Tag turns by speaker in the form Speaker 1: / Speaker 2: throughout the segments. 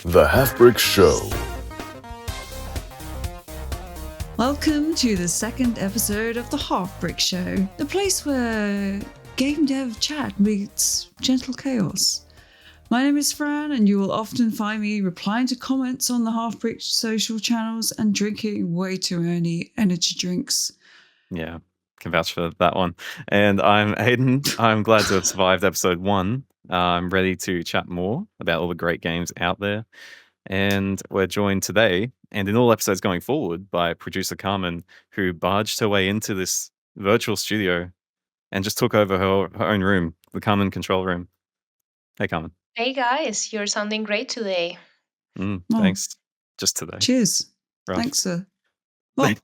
Speaker 1: The Halfbrick Show.
Speaker 2: Welcome to the second episode of the Halfbrick Show, the place where game dev chat meets gentle chaos. My name is Fran, and you will often find me replying to comments on the Halfbrick social channels and drinking way too many energy drinks.
Speaker 3: Yeah, can vouch for that one. And I'm Aiden. I'm glad to have survived episode 1. I'm ready to chat more about all the great games out there. And we're joined today, and in all episodes going forward, by producer Carmen, who barged her way into this virtual studio and just took over her own room, the Carmen control room. Hey, Carmen.
Speaker 4: Hey guys, you're sounding great today.
Speaker 2: Oh,
Speaker 3: Thanks. Just today.
Speaker 2: cheers.
Speaker 3: Rough.
Speaker 2: Thanks, sir. Well,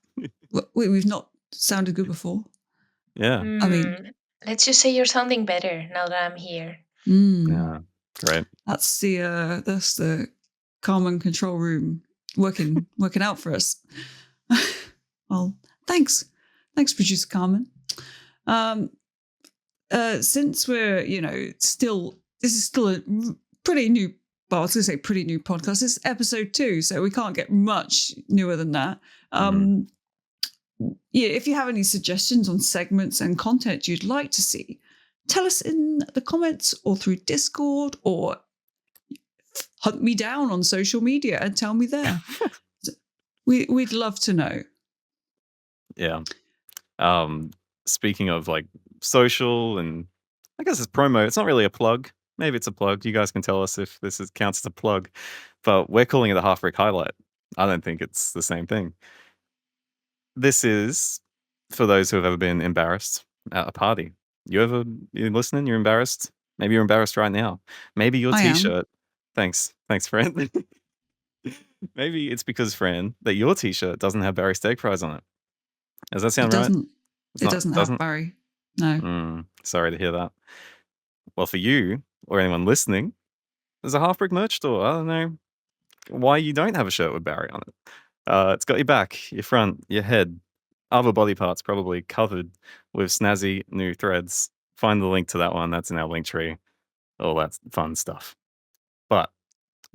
Speaker 2: we've not sounded good before.
Speaker 3: Yeah.
Speaker 2: I mean-
Speaker 4: let's just say you're sounding better now that I'm here.
Speaker 3: Yeah. Great.
Speaker 2: That's the Carmen control room working out for us. Well, thanks, producer Carmen. Since we're this is still a pretty new. Well, I was going to say pretty new podcast. It's episode 2, so we can't get much newer than that. Yeah, if you have any suggestions on segments and content you'd like to see, tell us in the comments or through Discord, or hunt me down on social media and tell me there. We'd love to know.
Speaker 3: Yeah. Speaking of like social, and I guess it's promo. It's not really a plug. Maybe it's a plug. You guys can tell us if counts as a plug. But we're calling it a Halfbrick highlight. I don't think it's the same thing. This is for those who have ever been embarrassed at a party. You're listening? You're embarrassed? Maybe you're embarrassed right now. Maybe your
Speaker 2: I am.
Speaker 3: T-shirt. Thanks, Fran. Maybe it's because, Fran, that your T-shirt doesn't have Barry Steak Fries on it. Does that sound right?
Speaker 2: It doesn't have Barry. No.
Speaker 3: Sorry to hear that. Well, for you or anyone listening, there's a Halfbrick merch store. I don't know why you don't have a shirt with Barry on it. It's got your back, your front, your head, other body parts probably covered with snazzy new threads. Find the link to that one. That's in our link tree. All that fun stuff. But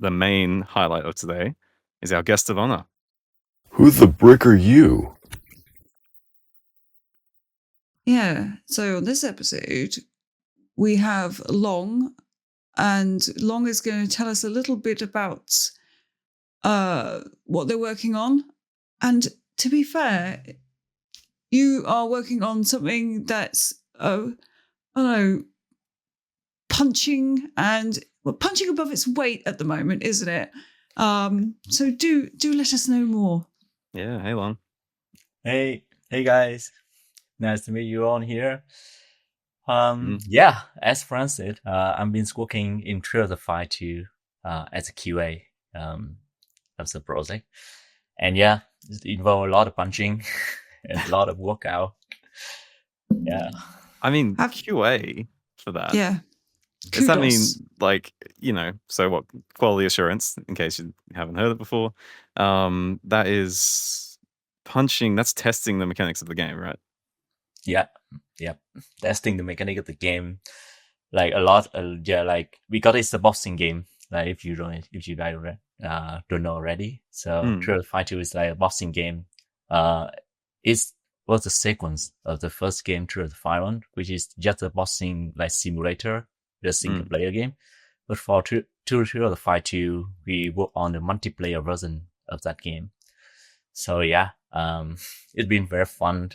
Speaker 3: the main highlight of today is our guest of honor.
Speaker 1: Who the brick are you?
Speaker 2: Yeah. So on this episode, we have Long, and Long is going to tell us a little bit about what they're working on. And to be fair, you are working on something that's, punching above its weight at the moment, isn't it? So do let us know more.
Speaker 3: Yeah, hey Long.
Speaker 5: Hey guys, nice to meet you all here. Yeah, as Fran said, I've been working in Trails of Fire 2 as a QA of the project, and yeah, it involves a lot of punching and a lot of workout. Yeah,
Speaker 3: I mean, QA for that.
Speaker 2: Yeah.
Speaker 3: Does that mean
Speaker 2: Kudos.
Speaker 3: so what, quality assurance, in case you haven't heard it before, that is punching, that's testing the mechanics of the game, right?
Speaker 5: yeah, testing the mechanic of the game, like a lot. Like because it's a boxing game. Like if you guys don't know already, so Trail of Fire 2 is like a boxing game. It was the sequence of the first game, Trail of Fire 1, which is just a boxing like simulator, just single player game. But for Trail of Fire 2, we work on the multiplayer version of that game. So yeah, it's been very fun.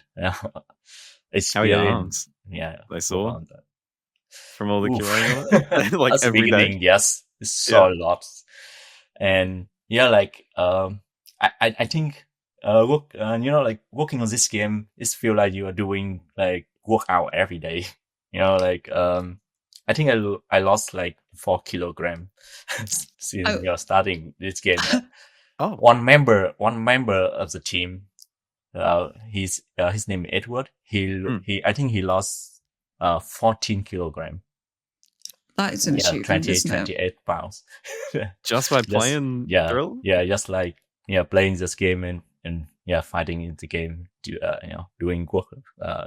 Speaker 5: It's
Speaker 3: How are your arms?
Speaker 5: Yeah,
Speaker 3: They sore
Speaker 5: on that.
Speaker 3: from all the
Speaker 5: Oof.
Speaker 3: QA, like
Speaker 5: At the
Speaker 3: every
Speaker 5: beginning,
Speaker 3: day.
Speaker 5: yes, it's so a lot. And yeah, like I think like working on this game, it feel like you are doing like workout every day. Like I think I lost like 4 kilograms since starting this game.
Speaker 3: Oh,
Speaker 5: One member of the team, his name is Edward. I think he lost 14 kilograms.
Speaker 2: That is an achievement, isn't it?
Speaker 5: 28 pounds.
Speaker 3: just by playing Thrill?
Speaker 5: Yeah, just like playing this game and fighting in the game, doing work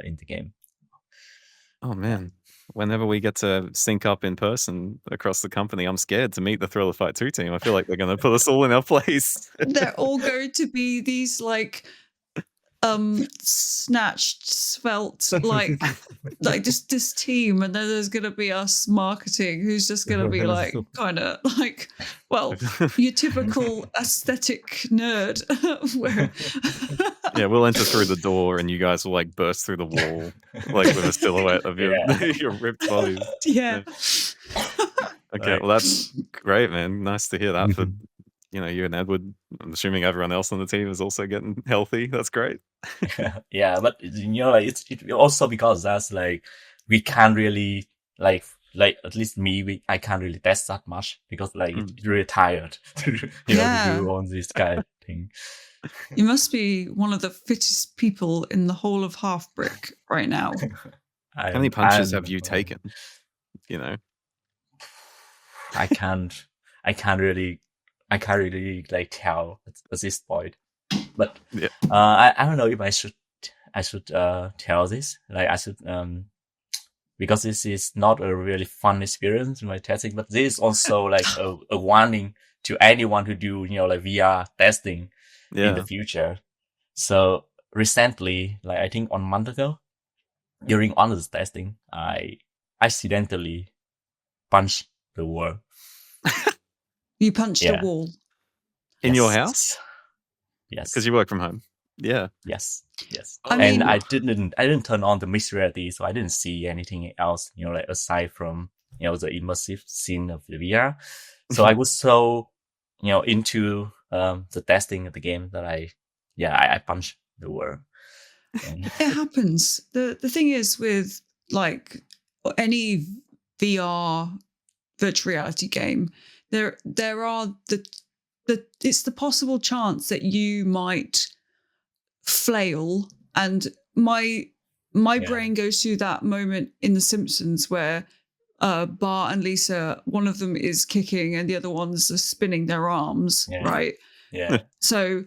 Speaker 5: in the game.
Speaker 3: Oh man, whenever we get to sync up in person across the company, I'm scared to meet the Thriller Fight 2 team. I feel like they're going to put us all in our place.
Speaker 2: They're all going to be these like snatched, svelte, like just this team, and then there's gonna be us marketing who's just gonna be like kind of like, well, your typical aesthetic nerd.
Speaker 3: Yeah, we'll enter through the door and you guys will like burst through the wall, like with a silhouette of your your ripped bodies.
Speaker 2: Yeah.
Speaker 3: Okay, well that's great, man. Nice to hear that for you and Edward. I'm assuming everyone else on the team is also getting healthy. That's great.
Speaker 5: Yeah, but like it's also because that's like we can't really like at least me, I can't really test that much because like it's really tired to do all this kind of thing.
Speaker 2: You must be one of the fittest people in the whole of Halfbrick right now.
Speaker 3: How many punches have you taken?
Speaker 5: I can't really like tell at this point. But I don't know if I should tell this. Like I should because this is not a really fun experience in my testing, but this is also like a warning to anyone who do like VR testing in the future. So recently, like I think 1 month ago, during honors testing, I accidentally punched the wall.
Speaker 2: You punched a wall
Speaker 3: in your house?
Speaker 5: Yes,
Speaker 3: because you work from home. Yeah.
Speaker 5: Yes.
Speaker 2: I
Speaker 5: didn't turn on the mixed reality, so I didn't see anything else. Like aside from the immersive scene of the VR. So I was so into the testing of the game that I punched the wall.
Speaker 2: It happens. The thing is with like any VR virtual reality game, there are it's the possible chance that you might flail, and my brain goes through that moment in The Simpsons where Bart and Lisa, one of them is kicking and the other one's spinning their arms, right?
Speaker 5: Yeah.
Speaker 2: So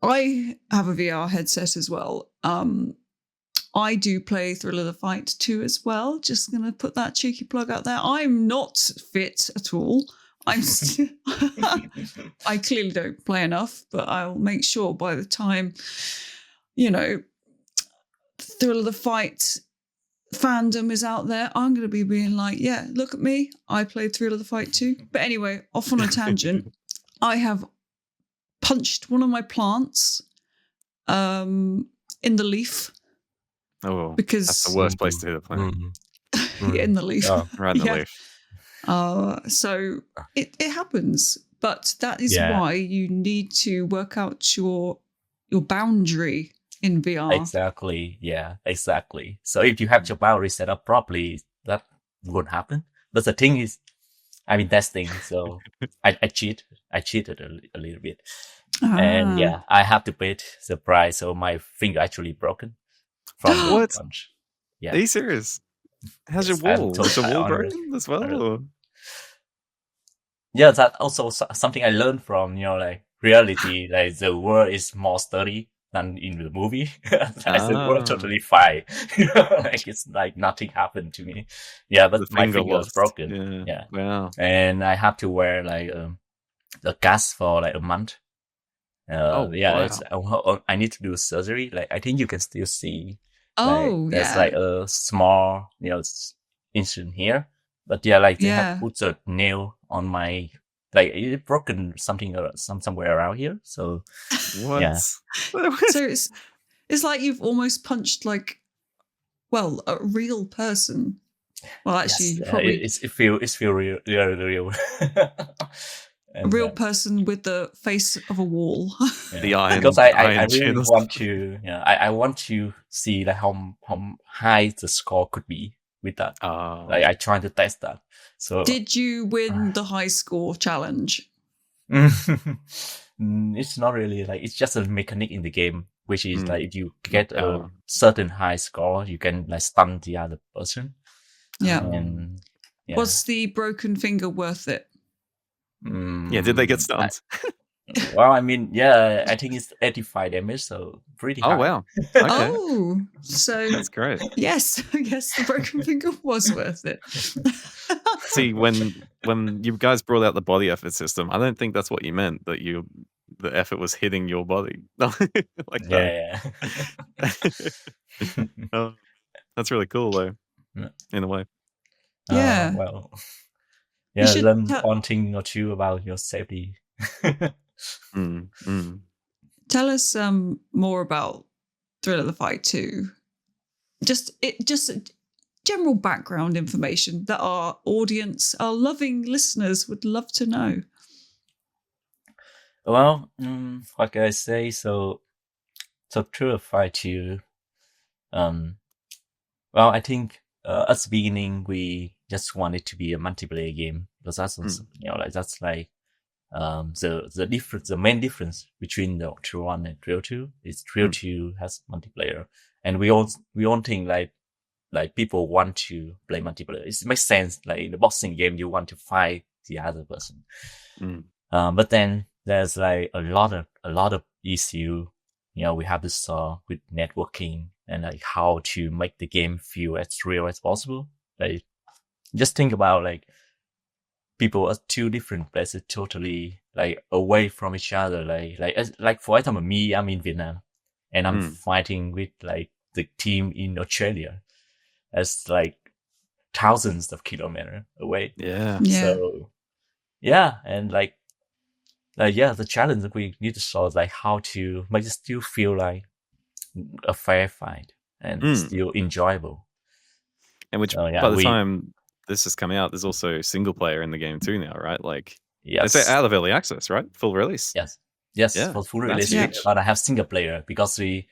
Speaker 2: I have a VR headset as well. I do play Thriller the Fight 2 as well. Just going to put that cheeky plug out there. I'm not fit at all. I clearly don't play enough, but I'll make sure by the time, Thriller the Fight fandom is out there, I'm going to be being like, yeah, look at me. I played Thriller the Fight 2. But anyway, off on a tangent. I have punched one of my plants in the leaf.
Speaker 3: Oh,
Speaker 2: because
Speaker 3: that's the worst place to hit a plant.
Speaker 2: In the leaf.
Speaker 3: Oh, right in the leaf.
Speaker 2: So it happens, but that is why you need to work out your boundary in VR.
Speaker 5: Exactly. Yeah, exactly. So if you have your boundary set up properly, that won't happen. But the thing is, I've been testing, so I cheated a little bit. And I have to pay the price. So my finger actually broken from the punch. Yeah.
Speaker 3: Are you serious? How's your wall? Is the wall broken as well?
Speaker 5: Yeah, that's also something I learned from, like reality. Like the world is more sturdy than in the movie. The world totally fine. Like it's like nothing happened to me. Yeah, but my finger was broken. Yeah.
Speaker 3: Wow.
Speaker 5: And I have to wear like the cast for like a month. Wow. I need to do surgery. Like I think you can still see. There's like a small, incision here. But they have put a nail on my, like it broken somewhere around here. So
Speaker 3: what?
Speaker 5: Yeah.
Speaker 2: So it's like you've almost punched like, well, a real person. Well, actually, probably
Speaker 5: it feels real.
Speaker 2: A real person with the face of a wall.
Speaker 3: The iron.
Speaker 5: Because I really want to. I want to see like how high the score could be with that. Like I trying to test that. So
Speaker 2: did you win the high score challenge?
Speaker 5: It's not really like, it's just a mechanic in the game, which is like if you get a certain high score, you can like stun the other person.
Speaker 2: Yeah.
Speaker 5: And,
Speaker 2: was the broken finger worth it?
Speaker 3: Yeah, did they get stunned?
Speaker 5: Well, I mean, yeah, I think it's 85 damage, so pretty high.
Speaker 3: Oh wow. Okay.
Speaker 2: Oh, so
Speaker 3: That's great.
Speaker 2: yes, I guess the broken finger was worth it.
Speaker 3: See, when you guys brought out the body effort system, I don't think that's what you meant. That the effort was hitting your body like that.
Speaker 5: Yeah.
Speaker 3: Oh, that's really cool, though.
Speaker 5: Yeah.
Speaker 3: In a way.
Speaker 2: Yeah.
Speaker 5: Well,
Speaker 2: You
Speaker 5: yeah,
Speaker 2: should
Speaker 5: learn
Speaker 2: tell-
Speaker 5: one thing or two about your safety.
Speaker 2: Tell us more about Thrill of the Fight 2. Just general background information that our audience, our loving listeners would love to know.
Speaker 5: Well, what can I say? So Thrill of the Fight 2, well, I think at the beginning we just wanted to be a multiplayer game because that's that's like the difference, the main difference between the Thrill 1 and Thrill 2 is Thrill 2 has multiplayer, and we all think like people want to play multiplayer. It makes sense. Like in the boxing game, you want to fight the other person. But then there's like a lot of issue. We have to solve with networking and like how to make the game feel as real as possible. Like just think about like people are two different places, totally like away from each other. Like for example, me, I'm in Vietnam and I'm fighting with like the team in Australia. That's like thousands of kilometers away.
Speaker 3: Yeah.
Speaker 5: So yeah, and like the challenge that we need to solve is like how to make it still feel like a fair fight and still enjoyable.
Speaker 3: And which by the time this is coming out, there's also single player in the game too now, right? Like it's out of early access, right? Full release.
Speaker 5: Yes,
Speaker 3: yeah,
Speaker 5: for full release. But I have single player because we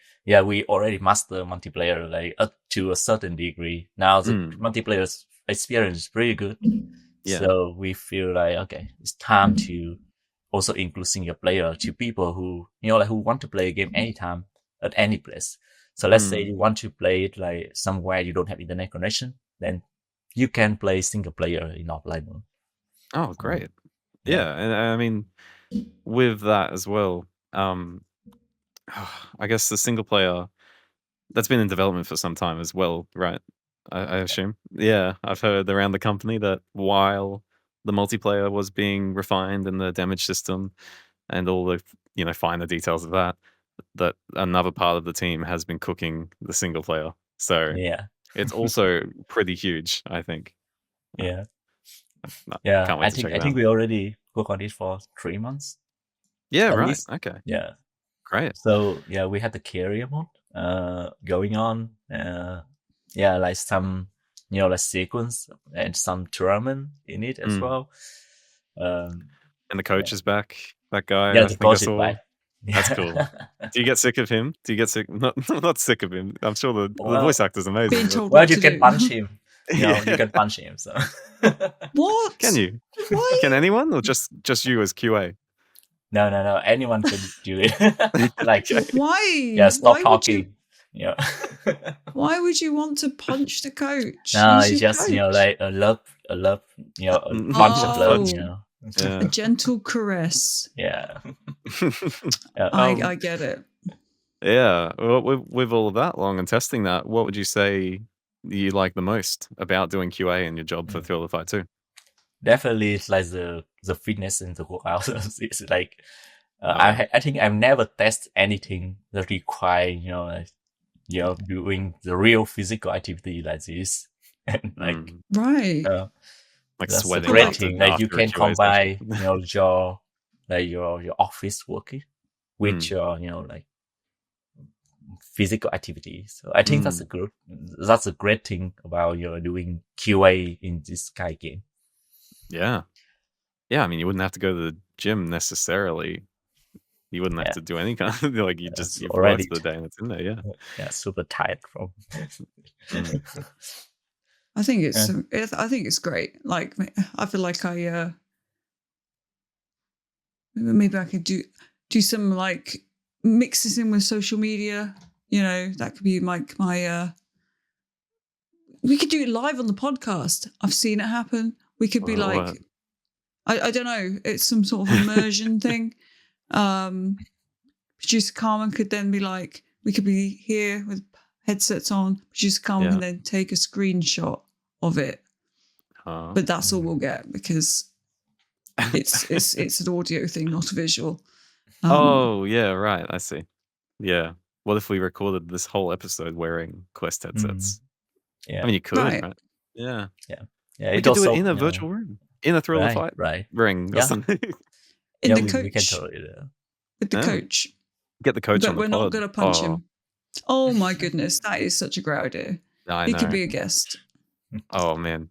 Speaker 5: already master multiplayer like up to a certain degree. Now the multiplayer experience is pretty good. Yeah. So we feel like okay, it's time to also include single player to people who who want to play a game anytime at any place. So let's say you want to play it like somewhere you don't have internet connection, then you can play single player in offline mode.
Speaker 3: Oh, great. Yeah. And I mean, with that as well, I guess the single player that's been in development for some time as well, right? I assume. Yeah, I've heard around the company that while the multiplayer was being refined and the damage system and all the finer details of that another part of the team has been cooking the single player. So
Speaker 5: yeah,
Speaker 3: it's also pretty huge, I think.
Speaker 5: Yeah.
Speaker 3: Can't wait
Speaker 5: I
Speaker 3: to
Speaker 5: think
Speaker 3: check it
Speaker 5: I think
Speaker 3: out.
Speaker 5: we already worked on it for 3 months.
Speaker 3: Yeah,
Speaker 5: at
Speaker 3: right.
Speaker 5: least.
Speaker 3: Okay.
Speaker 5: Yeah.
Speaker 3: Great.
Speaker 5: So yeah, we had the carrier mode going on. Like some like sequence and some tournament in it as well.
Speaker 3: And the coach is back. That guy.
Speaker 5: Yeah,
Speaker 3: I
Speaker 5: the
Speaker 3: think I
Speaker 5: coach is
Speaker 3: saw.
Speaker 5: back.
Speaker 3: That's cool. Do you get sick of him? Do you get sick? Not sick of him. I'm sure the voice actor's amazing.
Speaker 2: Being
Speaker 3: but-
Speaker 2: told
Speaker 5: Well,
Speaker 2: what
Speaker 5: you
Speaker 2: to
Speaker 5: can
Speaker 2: do.
Speaker 5: punch him.
Speaker 3: Yeah.
Speaker 5: You can punch him. So
Speaker 2: What?
Speaker 3: Can you?
Speaker 2: Why?
Speaker 3: Can anyone, or just you as QA?
Speaker 5: no. Anyone can do it. Like
Speaker 2: Why?
Speaker 5: yeah, stop
Speaker 2: Why
Speaker 5: talking. Yeah.
Speaker 2: Why would you want to punch the coach?
Speaker 5: No,
Speaker 2: He's
Speaker 5: it's
Speaker 2: your
Speaker 5: just
Speaker 2: coach.
Speaker 5: like a love, a
Speaker 3: Mm,
Speaker 5: bunch of love.
Speaker 2: Oh.
Speaker 3: Yeah.
Speaker 2: A gentle caress.
Speaker 5: Yeah.
Speaker 2: I get it.
Speaker 3: Yeah. Well, with all of that long and testing that, what would you say you like the most about doing QA in your job for Thrill of the Fight 2?
Speaker 5: Definitely, it's like the fitness and the workout. It's like I think I've never tested anything that require doing the real physical activity like this, and like
Speaker 2: Right.
Speaker 3: Like
Speaker 5: that's
Speaker 3: sweating.
Speaker 5: a great
Speaker 3: after-
Speaker 5: thing. Like you
Speaker 3: after a
Speaker 5: can
Speaker 3: QA
Speaker 5: combine
Speaker 3: session.
Speaker 5: your office working with your like physical activity. So I think that's a great thing about doing QA in this kind of game.
Speaker 3: Yeah. Yeah, I mean, you wouldn't have to go to the gym necessarily. You wouldn't have to do any kind of like you've
Speaker 5: already
Speaker 3: worked for the day and it's in there. Yeah.
Speaker 5: Yeah, super tired from.
Speaker 2: I think it's great. Like I feel like maybe I could do some like mix this in with social media. That could be like my we could do it live on the podcast. I've seen it happen. We could be like I don't know, it's some sort of immersion thing. Producer Carmen could then be like, we could be here with headsets on. Producer Carmen can then take a screenshot of it. But that's all we'll get because it's an audio thing, not a visual.
Speaker 3: Oh, yeah, right. I see. Yeah. What if we recorded this whole episode wearing Quest headsets?
Speaker 5: Yeah.
Speaker 3: I mean, you could,
Speaker 2: Right.
Speaker 3: right? Yeah.
Speaker 5: Yeah.
Speaker 3: We could do it in a virtual room, in a Thriller Fight
Speaker 5: Right.
Speaker 3: ring or
Speaker 5: Yeah.
Speaker 3: something.
Speaker 2: In the
Speaker 5: we can
Speaker 2: coach,
Speaker 5: totally do that.
Speaker 2: with the
Speaker 3: Oh.
Speaker 2: coach.
Speaker 3: Get the coach
Speaker 2: But
Speaker 3: on the
Speaker 2: we're
Speaker 3: pod.
Speaker 2: not going to punch him. Oh my goodness, that is such a great idea.
Speaker 3: I
Speaker 2: He
Speaker 3: know.
Speaker 2: could be a guest.
Speaker 3: Oh man,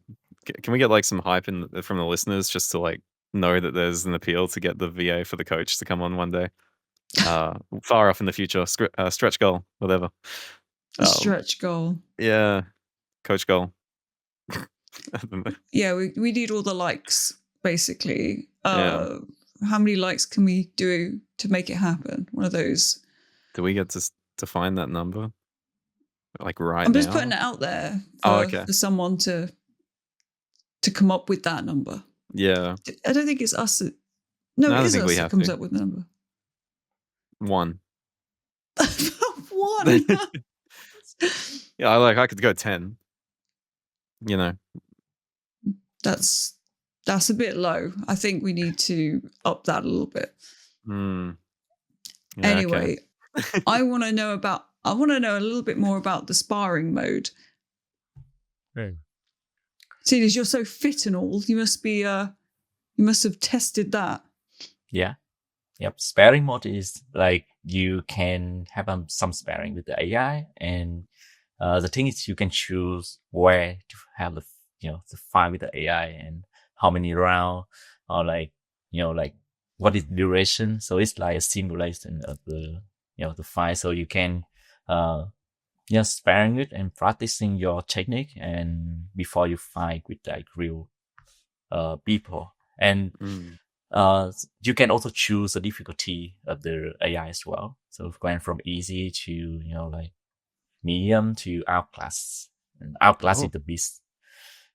Speaker 3: can we get like some hype from the listeners just to like know that there's an appeal to get the VA for the coach to come on one day? Far off in the future, stretch goal, whatever.
Speaker 2: A stretch goal.
Speaker 3: Yeah, coach goal. I don't know.
Speaker 2: Yeah, we need all the likes, basically.
Speaker 3: Yeah.
Speaker 2: How many likes can we do to make it happen? One of those.
Speaker 3: Do we get to find that number? Like right now?
Speaker 2: I'm just putting it out there for someone to come up with that number.
Speaker 3: Yeah.
Speaker 2: I don't think it's us. No, it is us that comes up with the number.
Speaker 3: 1.
Speaker 2: 1.
Speaker 3: Yeah, I could go 10. You know.
Speaker 2: That's a bit low. I think we need to up that a little bit.
Speaker 3: Yeah,
Speaker 2: anyway, I want to know a little bit more about the sparring mode.
Speaker 5: Right.
Speaker 2: Seeing as you're so fit and all, you must have tested that.
Speaker 5: Yeah. Yep. Sparring mode is like you can have some sparring with the AI, and the thing is you can choose where to have the fight with the AI and how many rounds, or like what is duration. So it's like a simulation of the the fight. So you can sparring it and practicing your technique and before you fight with like real people. And you can also choose the difficulty of the AI as well. So going from easy to like medium to outclass. And outclass is the beast.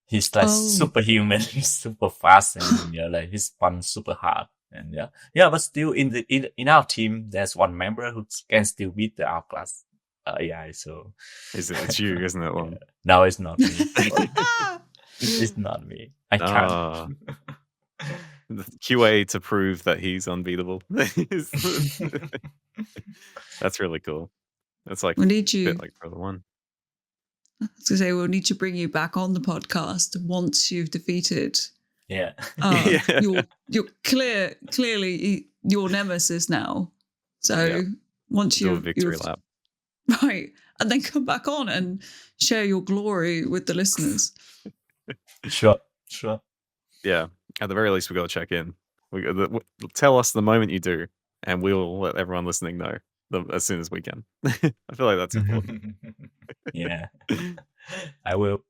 Speaker 5: He's like superhuman, super fast, and like he's fun super hard. And but still in our team there's one member who can still beat the outclass AI. So
Speaker 3: it's you, isn't it, Lon?
Speaker 5: No, it's not me. It's not me. I can't.
Speaker 3: The QA to prove that he's unbeatable. That's really cool. That's like
Speaker 2: we need you.
Speaker 3: A bit like Brother One.
Speaker 2: I was going to say we'll need to bring you back on the podcast once you've defeated.
Speaker 5: Yeah.
Speaker 2: You're clearly your nemesis now. So once
Speaker 3: do a victory lap,
Speaker 2: right, and then come back on and share your glory with the listeners.
Speaker 5: Sure.
Speaker 3: Yeah. At the very least, we got to check in. Tell us the moment you do, and we'll let everyone listening know as soon as we can. I feel like that's important.
Speaker 5: Yeah, I will.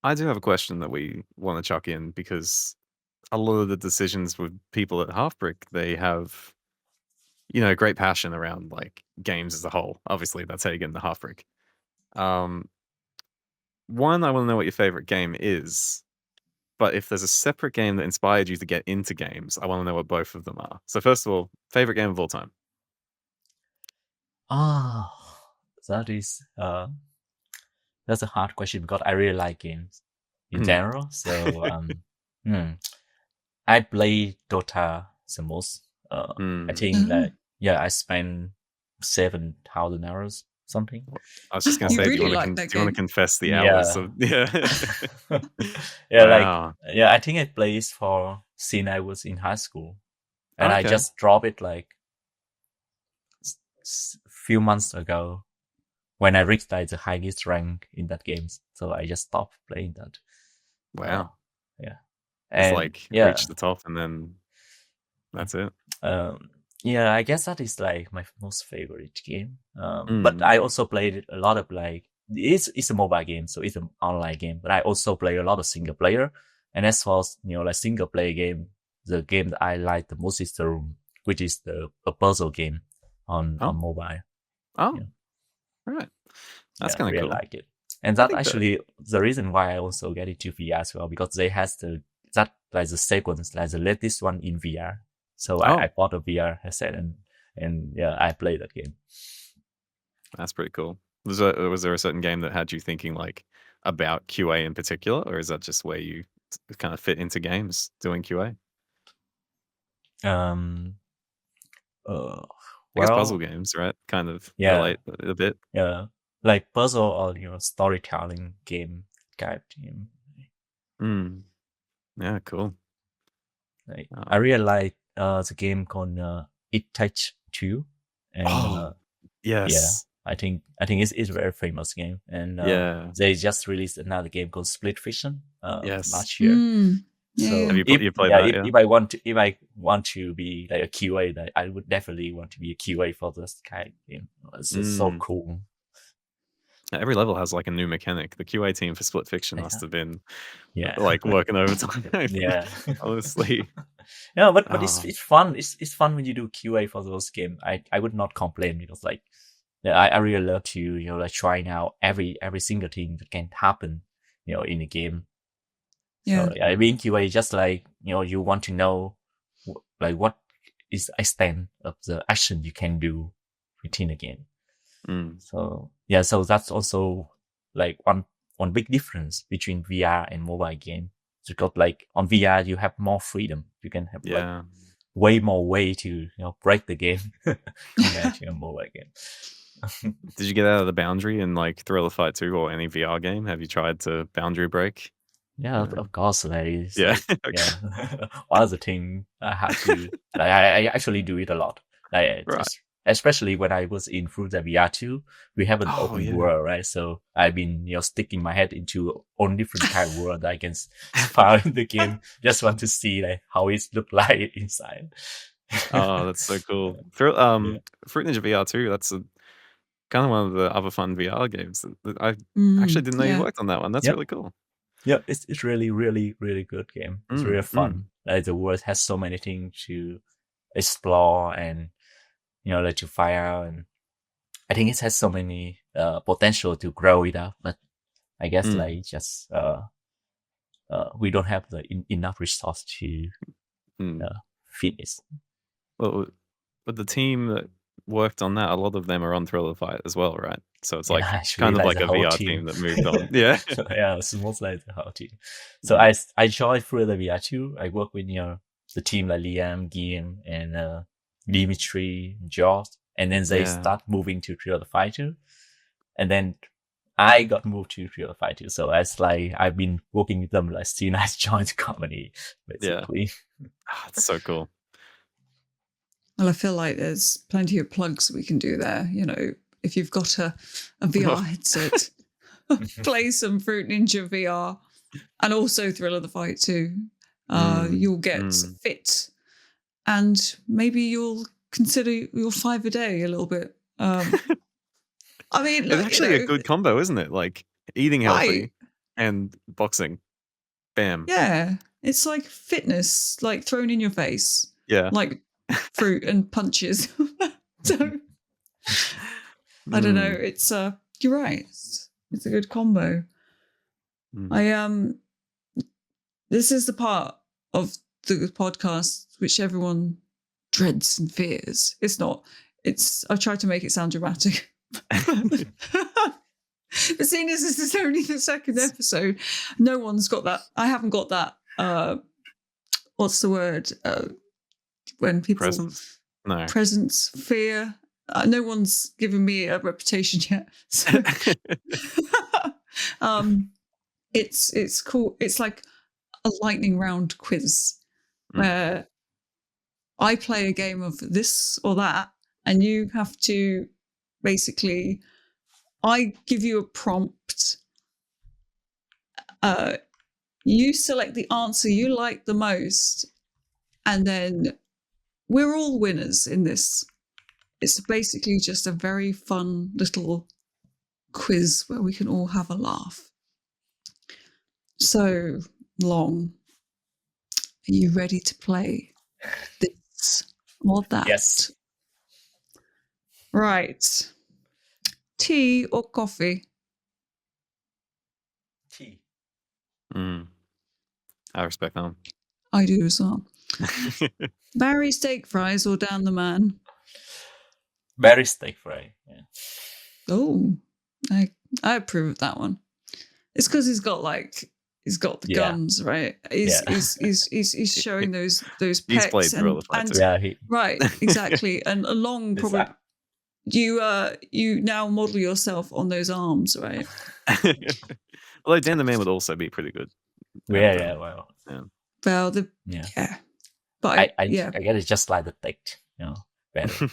Speaker 3: I do have a question that we want to chuck in, because a lot of the decisions with people at Halfbrick, they have, great passion around like games as a whole. Obviously, that's how you get into Halfbrick. One, I want to know what your favorite game is, but if there's a separate game that inspired you to get into games, I want to know what both of them are. So first of all, favorite game of all time.
Speaker 5: That is that's a hard question because I really like games in general. So I play Dota the most. I think that I spend 7,000 hours something.
Speaker 3: I was just gonna say, do you want to confess the hours? I
Speaker 5: think I played for since I was in high school, and I just dropped it like few months ago when I reached like the highest rank in that game. So I just stopped playing that.
Speaker 3: Wow.
Speaker 5: And
Speaker 3: it's reach the top and then that's it.
Speaker 5: I guess that is like my most favorite game. But I also played a lot of like it's a mobile game, so it's an online game. But I also play a lot of single player. And as far as like single player game, the game that I like the most is The Room, which is a puzzle game on mobile.
Speaker 3: Right. That's kind of cool.
Speaker 5: I like it. And that actually the reason why I also get into VR as well, because they has the that like the sequence, like the latest one in VR. So
Speaker 3: Oh.
Speaker 5: I bought a VR headset and yeah, I played that game.
Speaker 3: That's pretty cool. Was there a certain game that had you thinking like about QA in particular, or is that just where you kind of fit into games doing QA?
Speaker 5: Um,
Speaker 3: I guess puzzle
Speaker 5: well,
Speaker 3: games, right? Kind of
Speaker 5: yeah,
Speaker 3: relate a bit.
Speaker 5: yeah, like puzzle or storytelling game type game.
Speaker 3: Mm. Yeah, cool.
Speaker 5: Like
Speaker 3: Oh.
Speaker 5: I really like the game called It Takes Two, and
Speaker 3: Oh,
Speaker 5: yeah,
Speaker 3: yes.
Speaker 5: I think it's a very famous game, and
Speaker 3: Yeah.
Speaker 5: they just released another game called Split Fiction
Speaker 3: Yes.
Speaker 5: last year.
Speaker 2: Yeah,
Speaker 5: So
Speaker 2: yeah.
Speaker 3: Have you played
Speaker 5: yeah,
Speaker 3: that?
Speaker 5: if I want to be like a QA, that I would definitely want to be a QA for this kind of game. It's just so cool.
Speaker 3: Every level has like a new mechanic. The QA team for Split Fiction must have been
Speaker 5: Yeah,
Speaker 3: like working overtime.
Speaker 5: yeah,
Speaker 3: Honestly.
Speaker 5: yeah, but
Speaker 3: Oh.
Speaker 5: it's fun. It's fun when you do QA for those games. I would not complain because like yeah, I really love to like trying out every single thing that can happen in a game.
Speaker 2: Yeah.
Speaker 5: So yeah, being QA is just like you want to know like what is the extent of the action you can do within a game. So yeah, so that's also like one big difference between VR and mobile game. Because like on VR you have more freedom. You can have like way more way to break the game compared to a mobile game.
Speaker 3: Did you get out of the boundary in like Thriller Fight 2 or any VR game? Have you tried to boundary break?
Speaker 5: Yeah, of course. Like,
Speaker 3: Yeah.
Speaker 5: yeah. One of the things I had to, I actually do it a lot. Like,
Speaker 3: Right.
Speaker 5: especially when I was in Fruta VR 2, we have an
Speaker 3: Oh,
Speaker 5: open
Speaker 3: yeah.
Speaker 5: world, right? So I've been, sticking my head into all different kind of world that I can find in the game. Just want to see like how it look like inside.
Speaker 3: Oh, that's so cool. Fruit Ninja VR 2, that's kind of one of the other fun VR games. I actually didn't know you worked on that one. That's really cool.
Speaker 5: Yeah, it's really, really, really good game. It's really fun. Like the world has so many things to explore and like to find out, and I think it has so many potential to grow it up. But I guess like just we don't have the enough resource to finish.
Speaker 3: Well, but the team that worked on that, a lot of them are on Thriller Fight as well, right? So it's like kind of like a VR team that moved on. Yeah.
Speaker 5: Yeah, it's most like the whole team. So I joined through the VR too. I work with the team like Liam, Guillaume, and Dimitri, George, and then they start moving to Thriller Fight 2. And then I got moved to Thriller Fight 2. So it's like I've been working with them like since I joined the company, basically.
Speaker 3: Yeah. It's so cool.
Speaker 2: Well, I feel like there's plenty of plugs we can do there. If you've got a VR headset, play some Fruit Ninja VR and also Thrill of the Fight too. You'll get fit and maybe you'll consider your 5 a day a little bit. I mean,
Speaker 3: it's actually a good combo, isn't it? Like eating healthy and boxing. Bam.
Speaker 2: Yeah. It's like fitness, like thrown in your face.
Speaker 3: Yeah.
Speaker 2: Like fruit and punches. So I don't know. It's you're right. It's a good combo. This is the part of the podcast which everyone dreads and fears. It's not. I've tried to make it sound dramatic. But seeing as this is only the second episode, no one's got that. I haven't got that. What's the word? When people presence, fear. No one's given me a reputation yet. So it's cool. It's like a lightning round quiz where I play a game of this or that, and you have to basically. I give you a prompt. You select the answer you like the most, and then we're all winners in this. It's basically just a very fun little quiz where we can all have a laugh. So, Long, are you ready to play this or that?
Speaker 5: Yes.
Speaker 2: Right. Tea or coffee?
Speaker 5: Tea.
Speaker 3: I respect that.
Speaker 2: I do as well. Barry steak fries or Dan the Man?
Speaker 5: Very steak fry. Yeah.
Speaker 2: Oh, I approve of that one. It's because he's got the
Speaker 5: Yeah.
Speaker 2: guns, right? He's showing those pecs.
Speaker 3: He's played through all the fights.
Speaker 5: Yeah,
Speaker 2: right, exactly. And along
Speaker 5: It's
Speaker 2: probably you now model yourself on those arms, right?
Speaker 3: Although Dan the Man would also be pretty good.
Speaker 5: yeah, well.
Speaker 2: Well,
Speaker 5: Yeah.
Speaker 2: But
Speaker 5: I get it just like the text, better.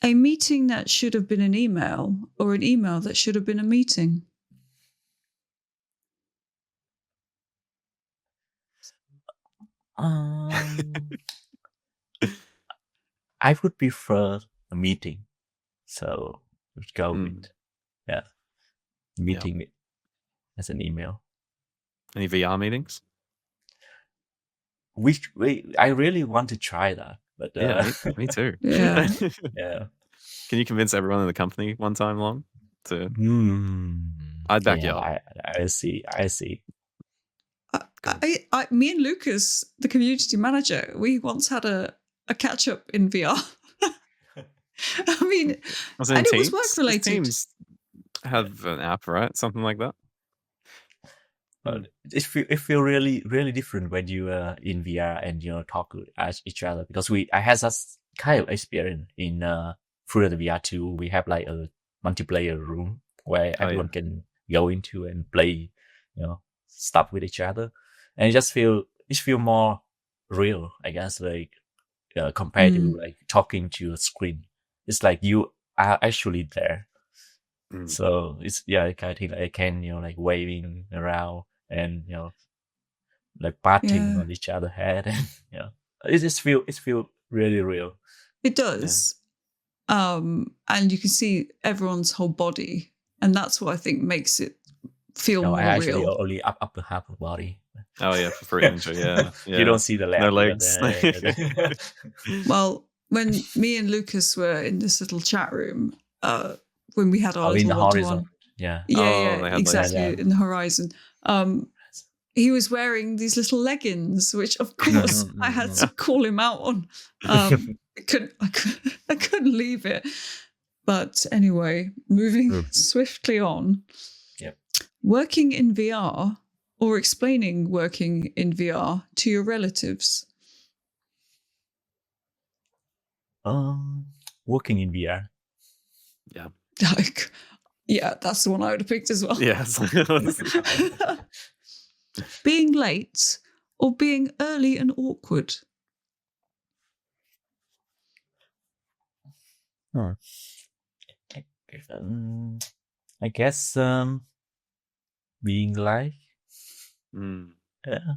Speaker 2: A meeting that should have been an email, or an email that should have been a meeting.
Speaker 5: I would prefer a meeting, so let's go with meeting as an email.
Speaker 3: Any VR meetings?
Speaker 5: I really want to try that, but
Speaker 3: me too.
Speaker 2: Yeah.
Speaker 5: Yeah.
Speaker 3: Can you convince everyone in the company one time long to? I'd back you up.
Speaker 5: I see.
Speaker 2: Me and Lucas, the community manager, we once had a catch up in VR. I mean, and it was work related.
Speaker 3: Teams have an app, right? Something like that.
Speaker 5: But it feel really, really different when you are in VR and talk with each other, because I had that kind of experience in through the VR too. We have like a multiplayer room where everyone can go into and play, stuff with each other, and it feel more real, I guess, like compared to like talking to a screen. It's like you are actually there. So it's I think I can like waving around and like patting on each other's head, and it feel really real.
Speaker 2: It does. And you can see everyone's whole body, and that's what I think makes it feel more
Speaker 5: I actually
Speaker 2: real.
Speaker 5: only upper half of the body.
Speaker 3: Oh yeah, for Fruit Ninja, yeah.
Speaker 5: You don't see the legs.
Speaker 3: No legs.
Speaker 2: Well, when me and Lucas were in this little chat room, when we had our little
Speaker 5: in the
Speaker 2: one-to-one,
Speaker 5: horizon. Yeah.
Speaker 2: Exactly, in the horizon. He was wearing these little leggings, which of course I had to call him out on. I couldn't leave it. But anyway, moving swiftly on.
Speaker 5: Yep.
Speaker 2: Working in VR or explaining working in VR to your relatives.
Speaker 5: Working in VR.
Speaker 3: Yeah.
Speaker 2: Yeah, that's the one I would have picked as well.
Speaker 3: Yes.
Speaker 2: Being late or being early and awkward?
Speaker 5: I guess being late. Yeah.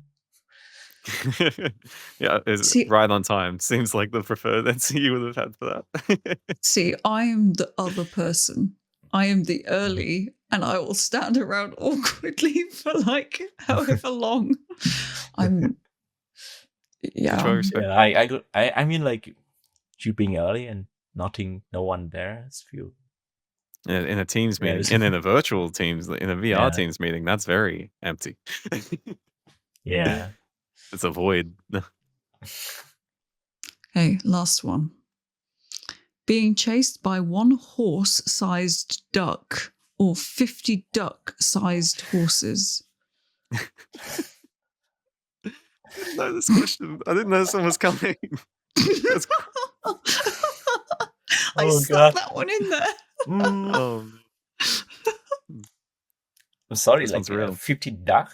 Speaker 3: Yeah, right on time. Seems like the preferred answer you would have had for that.
Speaker 2: See, I am the other person. I am the early, and I will stand around awkwardly for like however long. I
Speaker 5: mean, like you being early and no one there. It's feel.
Speaker 3: In a Teams meeting, and in a virtual Teams, in a VR Teams meeting, that's very empty.
Speaker 5: Yeah.
Speaker 3: It's a void.
Speaker 2: Okay, last one. Being chased by one horse-sized duck or 50 duck-sized horses.
Speaker 3: I didn't know this question. I didn't know someone was coming.
Speaker 2: I stuck that one in there.
Speaker 5: I'm sorry,
Speaker 3: this
Speaker 5: like
Speaker 3: real.
Speaker 5: 50 duck.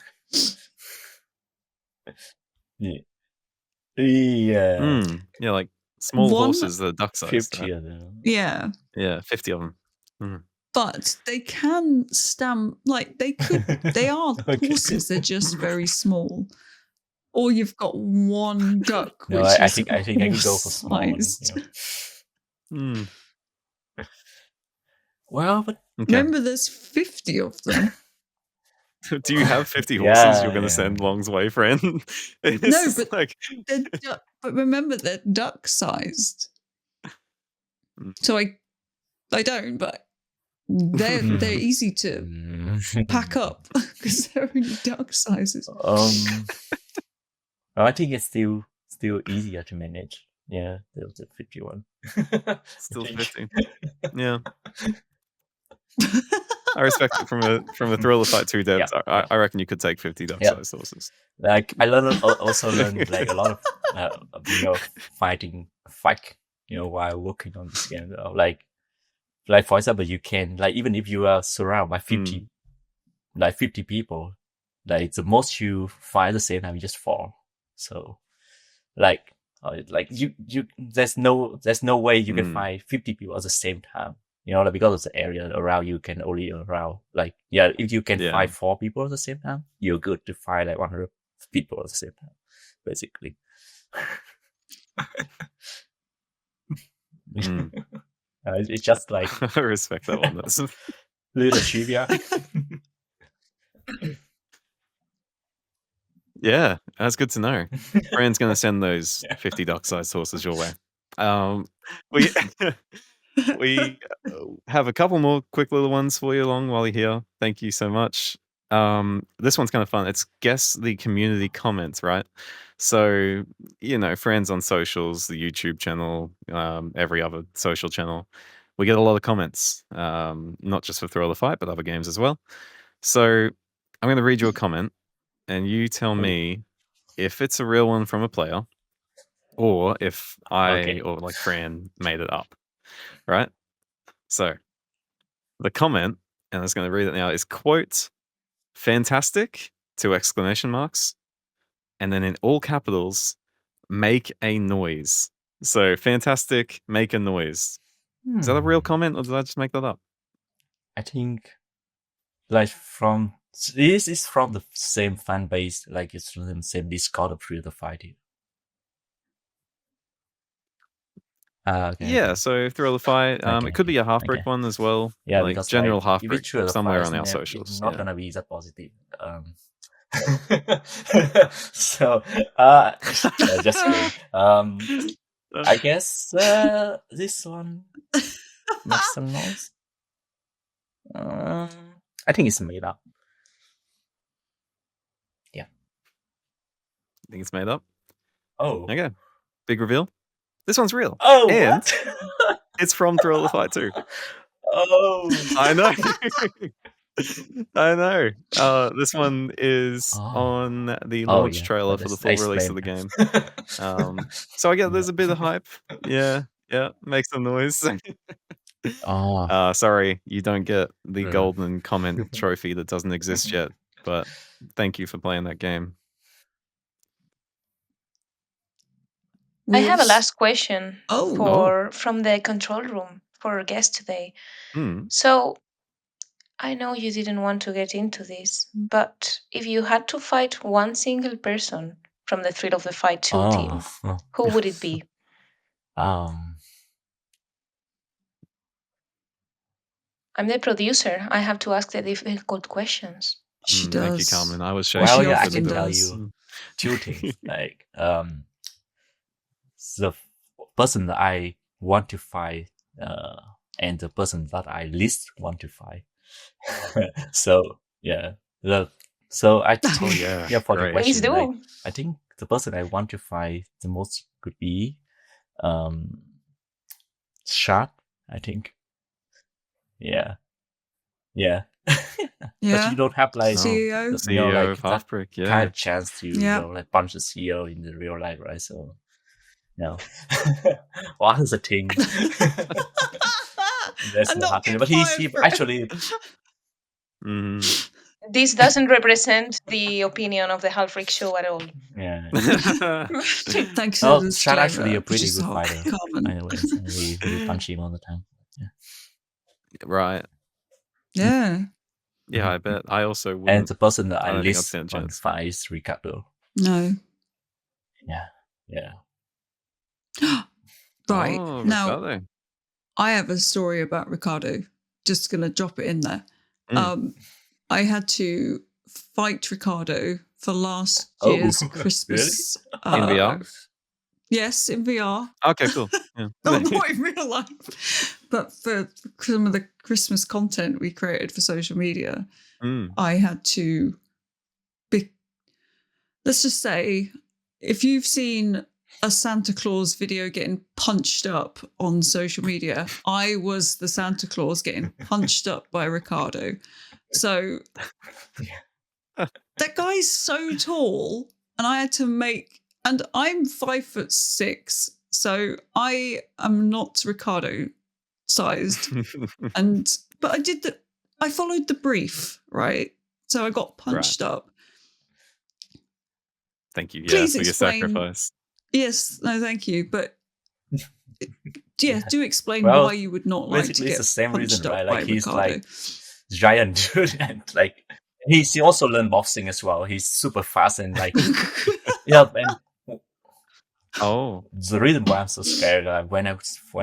Speaker 5: Yeah.
Speaker 3: Yeah, like small horses that are duck sized.
Speaker 5: 50 of them.
Speaker 2: Yeah.
Speaker 3: Yeah, 50 of them.
Speaker 2: But they can stand, like they are horses, they're just very small. Or you've got one duck, which
Speaker 5: I
Speaker 2: is
Speaker 5: think I can go for small ones. Well, but
Speaker 2: remember there's 50 of them.
Speaker 3: Do you have 50 horses you're going to send Long's way, friend?
Speaker 2: No, but remember they're duck-sized. So I don't, but they're easy to pack up because there are only duck sizes.
Speaker 5: I think it's still easier to manage. Yeah, the 51.
Speaker 3: Still 50. Yeah. I respect it from a Thrill of Fight 2 devs.
Speaker 5: Yeah.
Speaker 3: I reckon you could take 50 duck-sized horses.
Speaker 5: Like I also learned like a lot of fight, while working on this game. Like for example, you can like even if you are surrounded by 50 people, like the most you fight at the same time, you just fall. So like you there's no way you can fight 50 people at the same time. Like because of the area around you can only around if you can fight 4 people at the same time, you're good to fight like 100 people at the same time, basically. It's just like
Speaker 3: I respect that one. That's
Speaker 5: little trivia.
Speaker 3: Yeah, that's good to know. Fran's going to send those 50 duck-sized horses your way. We have a couple more quick little ones for you along while you're here. Thank you so much. This one's kind of fun. It's guess the community comments, right? So, friends on socials, the YouTube channel, every other social channel, we get a lot of comments, not just for Thrill of the Fight, but other games as well. So I'm going to read you a comment, and you tell me if it's a real one from a player, or if or like Fran made it up, right? So the comment, and I was going to read it now, is quote, "Fantastic," 2 exclamation marks, and then in all capitals, "make a noise." So fantastic, make a noise. Is that a real comment, or did I just make that up?
Speaker 5: I think like this is from the same fan base, like it's from the same Discord of Thrill of the Fight.
Speaker 3: Yeah, so Thrill of the Fight. It could be a Halfbrick one as well.
Speaker 5: Yeah,
Speaker 3: like
Speaker 5: because
Speaker 3: general
Speaker 5: like, if it's
Speaker 3: Halfbrick somewhere on our
Speaker 5: it's
Speaker 3: socials.
Speaker 5: not
Speaker 3: Yeah.
Speaker 5: gonna be that positive. So just kidding. I guess this one makes some noise. I think it's made up. Yeah.
Speaker 3: I think it's made up.
Speaker 5: Oh.
Speaker 3: Okay. Big reveal. This one's real.
Speaker 5: Oh,
Speaker 3: and
Speaker 5: what?
Speaker 3: It's from Thrill of the Fight 2.
Speaker 5: Oh.
Speaker 3: I know. I know. This one is on the launch trailer for the full release of the game. So I get there's a bit of hype. Yeah. Make some noise. Sorry, you don't get the golden comment trophy that doesn't exist yet, but thank you for playing that game.
Speaker 4: I have a last question
Speaker 2: Oh.
Speaker 4: from the control room for our guest today.
Speaker 3: Mm.
Speaker 4: So I know you didn't want to get into this, but if you had to fight one single person from the Thrill of the Fight 2 team, who would it be? I'm the producer. I have to ask the difficult questions.
Speaker 2: She does.
Speaker 3: Thank you, Carmen. I was shaking.
Speaker 5: Well,
Speaker 2: she
Speaker 5: yeah, I
Speaker 2: often
Speaker 5: can tell
Speaker 2: does.
Speaker 5: you 2 things. Like, the person that I want to fight, and the person that I least want to fight. So yeah, so I think for the question,
Speaker 4: Please do.
Speaker 5: like, I think the person I want to fight the most could be Shard, I think. Yeah. But you don't have like
Speaker 2: CEO,
Speaker 3: CEO
Speaker 5: like
Speaker 3: of Halfbrick,
Speaker 5: kind of chance to like punch the CEO in the real life, right? So no. What is a thing? That's not happening. But he actually.
Speaker 4: This doesn't represent the opinion of the Halfbrick Show at all.
Speaker 5: Yeah.
Speaker 2: Thanks for the
Speaker 5: Shard actually a pretty good
Speaker 2: Common.
Speaker 5: fighter. Anyway, so we punch him all the time. Yeah.
Speaker 3: Right.
Speaker 2: Yeah.
Speaker 3: Yeah, I bet. I also would.
Speaker 5: And the person that I
Speaker 3: don't think I'd
Speaker 5: least
Speaker 3: stand a
Speaker 5: want to
Speaker 3: chance.
Speaker 5: fight is Ricardo.
Speaker 2: No.
Speaker 5: Yeah.
Speaker 2: Right.
Speaker 3: Oh,
Speaker 2: now,
Speaker 3: Ricardo.
Speaker 2: I have a story about Ricardo. Just going to drop it in there. I had to fight Ricardo for last year's Christmas.
Speaker 3: In VR?
Speaker 2: Yes, in VR.
Speaker 3: Okay, cool. Yeah.
Speaker 2: No, not in real life. But for some of the Christmas content we created for social media, I had to be. Let's just say, if you've seen a Santa Claus video getting punched up on social media, I was the Santa Claus getting punched up by Ricardo. So that guy's so tall, and I had to make, and I'm 5'6", so I am not Ricardo sized. But I followed the brief, right? So I got punched up.
Speaker 3: Thank you.
Speaker 2: Please
Speaker 3: for
Speaker 2: explain.
Speaker 3: Your sacrifice.
Speaker 2: Yes, no, thank you. But do explain why you would not like to get
Speaker 5: it's the same
Speaker 2: punched
Speaker 5: reason,
Speaker 2: up
Speaker 5: right?
Speaker 2: by
Speaker 5: Like he's
Speaker 2: Ricardo.
Speaker 5: like giant dude, and like he also learned boxing as well. He's super fast and like and the reason why I'm so scared, when I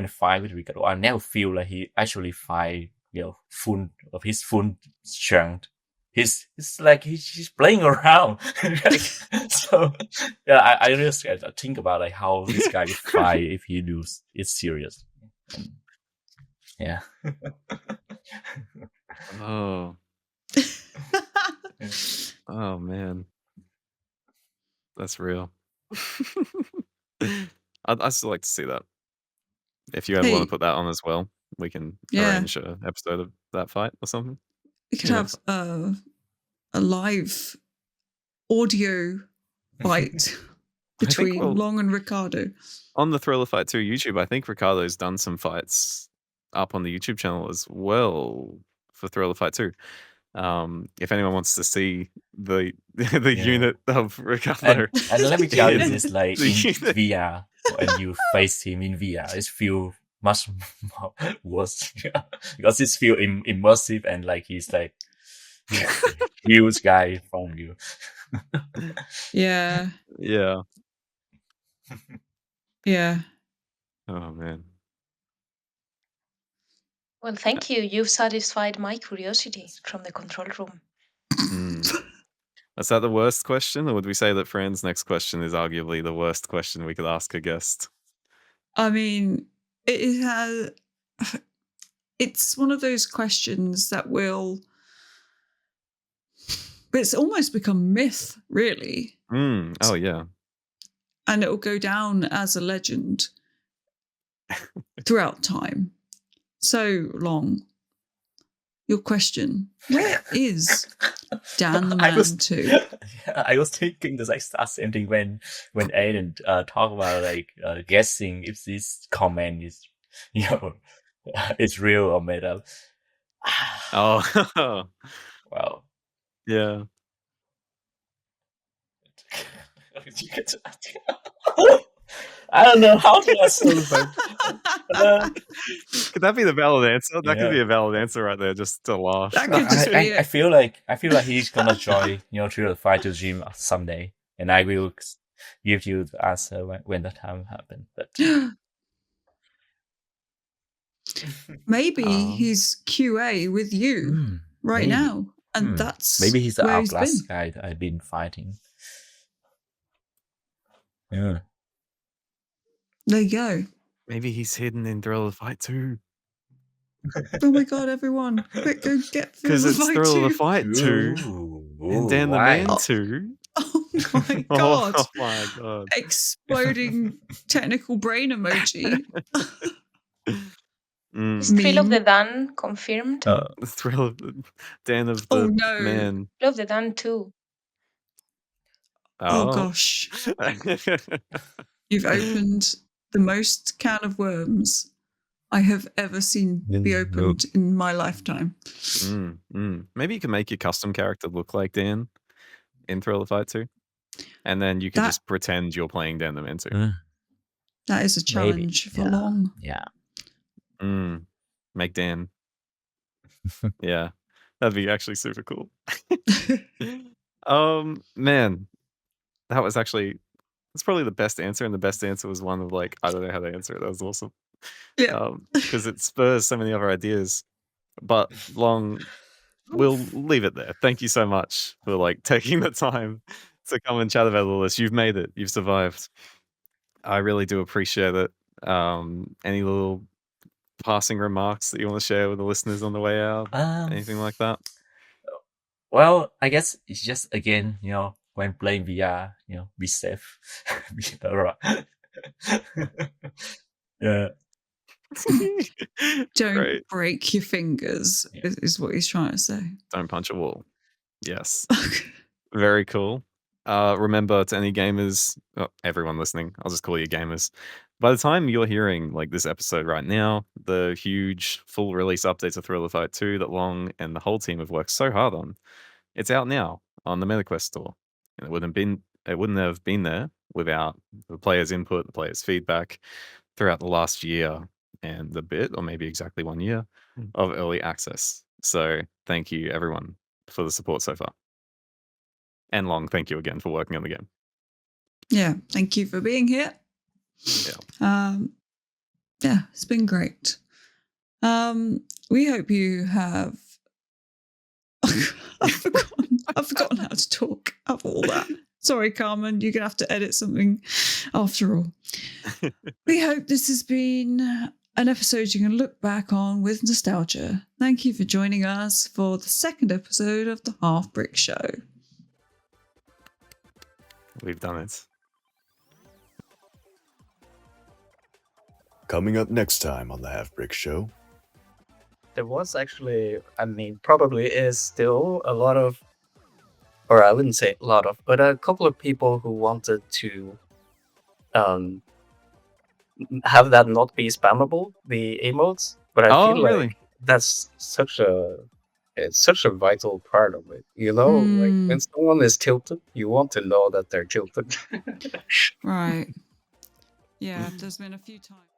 Speaker 5: fight with Ricardo, I never feel like he actually fight, full of his full strength. It's like he's playing around. So yeah, I really scared. I think about like how this guy would fight if he lose. It's serious. Yeah.
Speaker 3: Oh. Oh man, that's real. I'd still like to see that. If you ever want to put that on as well, we can arrange an episode of that fight or something.
Speaker 2: We could have a live audio fight between Long and Ricardo.
Speaker 3: On the Thriller Fight 2 YouTube, I think Ricardo's done some fights up on the YouTube channel as well for Thriller Fight 2. If anyone wants to see the unit of Ricardo,
Speaker 5: and let me tell you this, like in VR, when you face him in VR, it feels much more worse because it's feel immersive and like he's like huge guy from you.
Speaker 2: Yeah.
Speaker 3: Oh man.
Speaker 4: Well, thank you. You've satisfied my curiosity from the control room.
Speaker 3: Is that the worst question, or would we say that Fran's next question is arguably the worst question we could ask a guest?
Speaker 2: I mean, it's one of those questions that it's almost become myth, really.
Speaker 3: Oh yeah.
Speaker 2: And it will go down as a legend throughout time. So Long, your question, where is Dan the Man 2?
Speaker 5: I was thinking the exact same thing when Aiden talk about like guessing if this comment is it's real or made up.
Speaker 3: Oh.
Speaker 5: Well.
Speaker 3: Yeah.
Speaker 5: I don't know how to answer
Speaker 3: Could that be the valid answer? That could be a valid answer right there, just to laugh.
Speaker 5: I feel like he's gonna join Thriller Fight to gym someday, and I will give you the answer when the time happens. But
Speaker 2: maybe he's QA with you now, and that's
Speaker 5: maybe he's the
Speaker 2: where
Speaker 5: Outlast guy that I've been fighting. Yeah.
Speaker 2: There you go.
Speaker 3: Maybe he's hidden in Thriller Fight 2.
Speaker 2: Oh my god, everyone. Quick, go get
Speaker 3: Because it's Thriller
Speaker 2: 2.
Speaker 3: Fight 2 and Dan the Man 2.
Speaker 2: Oh my god.
Speaker 3: Oh my god.
Speaker 2: Exploding technical brain emoji.
Speaker 4: Is Thrill of the Dan confirmed?
Speaker 3: Thrill of the Dan of the Man.
Speaker 4: Thrill of the Dan 2.
Speaker 2: Oh gosh. You've opened the most can of worms I have ever seen be opened in my lifetime.
Speaker 3: Maybe you can make your custom character look like Dan in Thriller Fight 2. And then you can just pretend you're playing Dan the Man 2.
Speaker 2: That is a challenge for Long.
Speaker 5: Yeah.
Speaker 3: Make Dan. Yeah. That'd be actually super cool. Man. That was actually... That's probably the best answer, and the best answer was one of like, I don't know how to answer it. That was awesome.
Speaker 2: Yeah.
Speaker 3: Because it spurs so many other ideas. But Long, we'll leave it there. Thank you so much for like taking the time to come and chat about all this. You've made it. You've survived. I really do appreciate it. Any little passing remarks that you want to share with the listeners on the way out? Anything like that?
Speaker 5: Well, I guess it's just, again, when playing VR, be safe. Be alright. Yeah.
Speaker 2: Don't
Speaker 3: Great.
Speaker 2: break your fingers, is what he's trying to say.
Speaker 3: Don't punch a wall. Yes. Very cool. Remember, to any gamers, everyone listening, I'll just call you gamers. By the time you're hearing like this episode right now, the huge full release update to Thriller Fight 2 that Long and the whole team have worked so hard on, it's out now on the MetaQuest store. And it wouldn't have been there without the players' input, the players' feedback throughout the last year and a bit, or maybe exactly 1 year of early access. So thank you everyone for the support so far. And Long, thank you again for working on the game.
Speaker 2: Yeah, thank you for being here.
Speaker 3: Yeah.
Speaker 2: Yeah, it's been great. We hope you have. I've forgotten how to talk of all that. Sorry, Carmen, you're gonna have to edit something after all. We hope this has been an episode you can look back on with nostalgia. Thank you for joining us for the second episode of the Halfbrick Show.
Speaker 3: We've done it.
Speaker 1: Coming up next time on the Halfbrick Show.
Speaker 6: There was actually, probably is still a lot of, or I wouldn't say a lot of, but a couple of people who wanted to have that not be spammable, the emotes. But I feel like that's such a vital part of it. Like when someone is tilted, you want to know that they're tilted.
Speaker 2: Right. Yeah, there's been a few times.